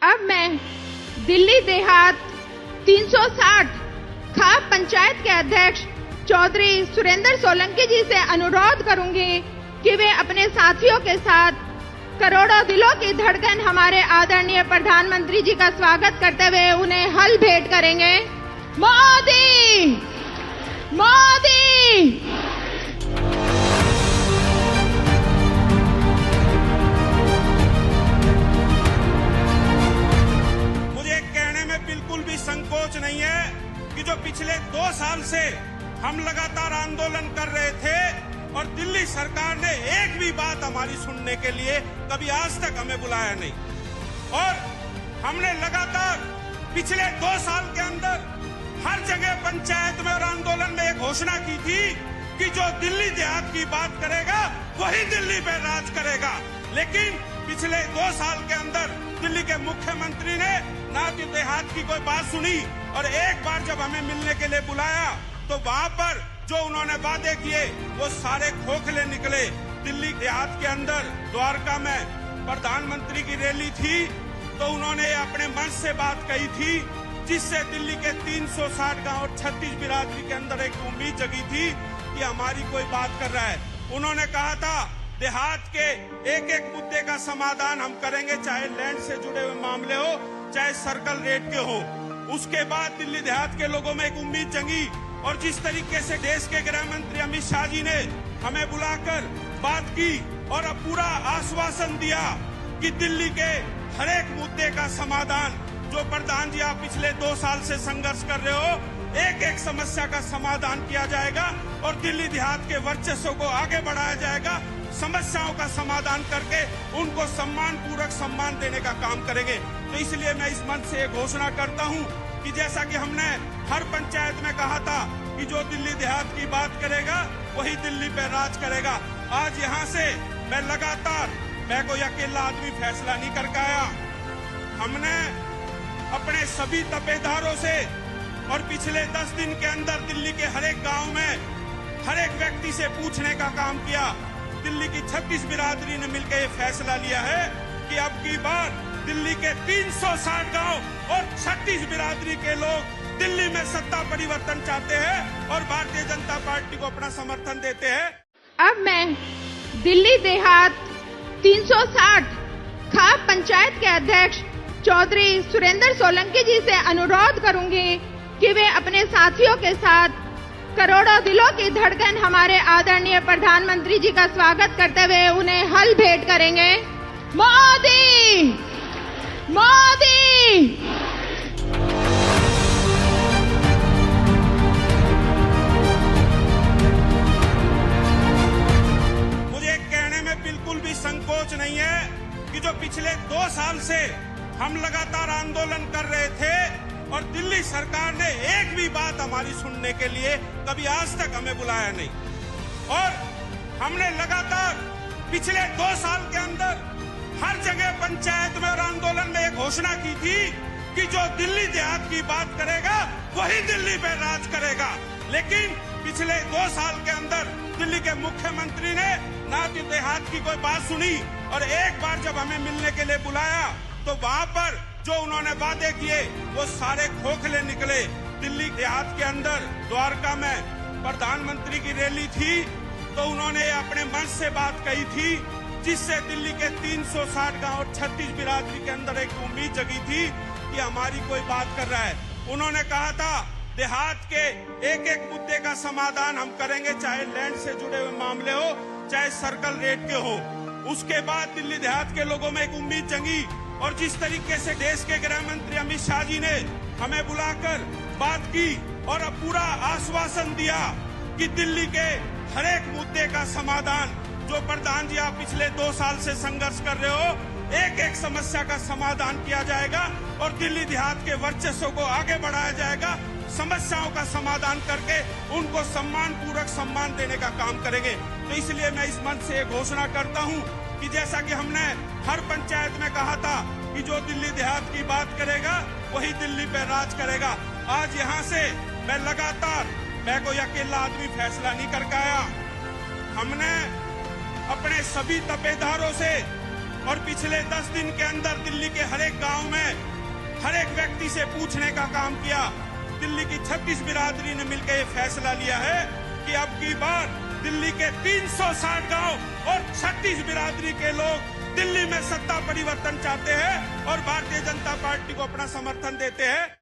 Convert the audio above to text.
अब मैं दिल्ली देहात 360 खाप पंचायत के अध्यक्ष चौधरी सुरेंद्र सोलंकी जी से अनुरोध करूंगी कि वे अपने साथियों के साथ करोड़ों दिलों की धड़कन हमारे आदरणीय प्रधानमंत्री जी का स्वागत करते हुए उन्हें हल भेंट करेंगे। मोदी मोदी। मुझे कहने में बिल्कुल भी संकोच नहीं है कि जो पिछले 2 साल से हम लगातार आंदोलन कर रहे थे और दिल्ली सरकार ने एक भी बात हमारी सुनने के लिए कभी आज तक हमें बुलाया नहीं। और हमने लगातार पिछले 2 साल के अंदर हर जगह पंचायत में और आंदोलन में एक घोषणा की थी कि जो दिल्ली देहात की बात करेगा वही दिल्ली पे राज करेगा। लेकिन पिछले 2 साल के अंदर दिल्ली के मुख्यमंत्री ने ना तो देहात की कोई बात सुनी और एक बार जब हमें मिलने के लिए बुलाया तो वहाँ पर जो उन्होंने वादे किए वो सारे खोखले निकले। दिल्ली देहात के अंदर द्वारका में प्रधानमंत्री की रैली थी तो उन्होंने अपने मन से बात कही थी जिससे दिल्ली के 360 गांव और 36 बिरादरी के अंदर एक उम्मीद जगी थी कि हमारी कोई बात कर रहा है। उन्होंने कहा था देहात के एक एक मुद्दे का समाधान हम करेंगे, चाहे लैंड से जुड़े हुए मामले हो चाहे सर्कल रेट के हो। उसके बाद दिल्ली देहात के लोगों में एक उम्मीद जगी और जिस तरीके से देश के गृह मंत्री अमित शाह जी ने हमें बुलाकर बात की और अब पूरा आश्वासन दिया कि दिल्ली के हर एक मुद्दे का समाधान, जो प्रधान जी आप पिछले 2 साल से संघर्ष कर रहे हो, एक एक समस्या का समाधान किया जाएगा और दिल्ली देहात के वर्चस्व को आगे बढ़ाया जाएगा। समस्याओं का समाधान करके उनको सम्मान पूर्वक सम्मान देने का काम करेंगे। तो इसलिए मैं इस मंच से घोषणा करता हूं कि जैसा कि हमने हर पंचायत में कहा था कि जो दिल्ली देहात की बात करेगा वही दिल्ली पे राज करेगा। आज यहाँ से मैं लगातार, मैं कोई अकेला आदमी फैसला नहीं करके आया। हमने अपने सभी तपेदारों से और पिछले 10 दिन के अंदर दिल्ली के हर एक गाँव में हर एक व्यक्ति से पूछने का काम किया। दिल्ली की 36 बिरादरी ने मिलकर ये फैसला लिया है कि अब की बार दिल्ली के 360 गांव और 36 बिरादरी के लोग दिल्ली में सत्ता परिवर्तन चाहते हैं और भारतीय जनता पार्टी को अपना समर्थन देते हैं। अब मैं दिल्ली देहात 360 खाप पंचायत के अध्यक्ष चौधरी सुरेंद्र सोलंकी जी से अनुरोध करूंगी कि वे अपने साथियों के साथ करोड़ों दिलों की धड़कन हमारे आदरणीय प्रधानमंत्री जी का स्वागत करते हुए उन्हें हल भेंट करेंगे। मोदी मोदी। मुझे कहने में बिल्कुल भी संकोच नहीं है कि जो पिछले 2 साल से हम लगातार आंदोलन कर रहे थे और दिल्ली सरकार ने एक भी बात हमारी सुनने के लिए कभी आज तक हमें बुलाया नहीं। और हमने लगातार पिछले 2 साल के अंदर हर जगह पंचायत में और आंदोलन में एक घोषणा की थी कि जो दिल्ली देहात की बात करेगा वही दिल्ली पे राज करेगा। लेकिन पिछले 2 साल के अंदर दिल्ली के मुख्यमंत्री ने ना तो देहात की कोई बात सुनी और एक बार जब हमें मिलने के लिए बुलाया तो वहाँ पर जो उन्होंने वादे किए वो सारे खोखले निकले। दिल्ली देहात के अंदर द्वारका में प्रधानमंत्री की रैली थी तो उन्होंने अपने मन से बात कही थी जिससे दिल्ली के 360 गांव और 36 बिरादरी के अंदर एक उम्मीद जगी थी कि हमारी कोई बात कर रहा है। उन्होंने कहा था देहात के एक एक मुद्दे का समाधान हम करेंगे, चाहे लैंड से जुड़े हुए मामले हो चाहे सर्कल रेट के हो। उसके बाद दिल्ली देहात के लोगों में एक उम्मीद जगी और जिस तरीके से देश के गृह मंत्री अमित शाह जी ने हमें बुलाकर बात की और अब पूरा आश्वासन दिया कि दिल्ली के हर एक मुद्दे का समाधान, जो प्रधान जी आप पिछले 2 साल से संघर्ष कर रहे हो, एक एक समस्या का समाधान किया जाएगा और दिल्ली देहात के वर्चस्व को आगे बढ़ाया जाएगा। समस्याओं का समाधान करके उनको सम्मान पूर्वक सम्मान देने का काम करेंगे। तो इसलिए मैं इस मंच से घोषणा करता हूं कि जैसा कि हमने हर पंचायत में कहा था कि जो दिल्ली देहात की बात करेगा वही दिल्ली पे राज करेगा। आज यहाँ से मैं लगातार, मैं कोई अकेला आदमी फैसला नहीं करके आया। हमने अपने सभी तपेदारों से और पिछले 10 दिन के अंदर दिल्ली के हर एक गांव में हर एक व्यक्ति से पूछने का काम किया। दिल्ली की 36 बिरादरी ने मिलकर ये फैसला लिया है कि अब की बार दिल्ली के 360 गांव और 36 बिरादरी के लोग दिल्ली में सत्ता परिवर्तन चाहते हैं और भारतीय जनता पार्टी को अपना समर्थन देते हैं।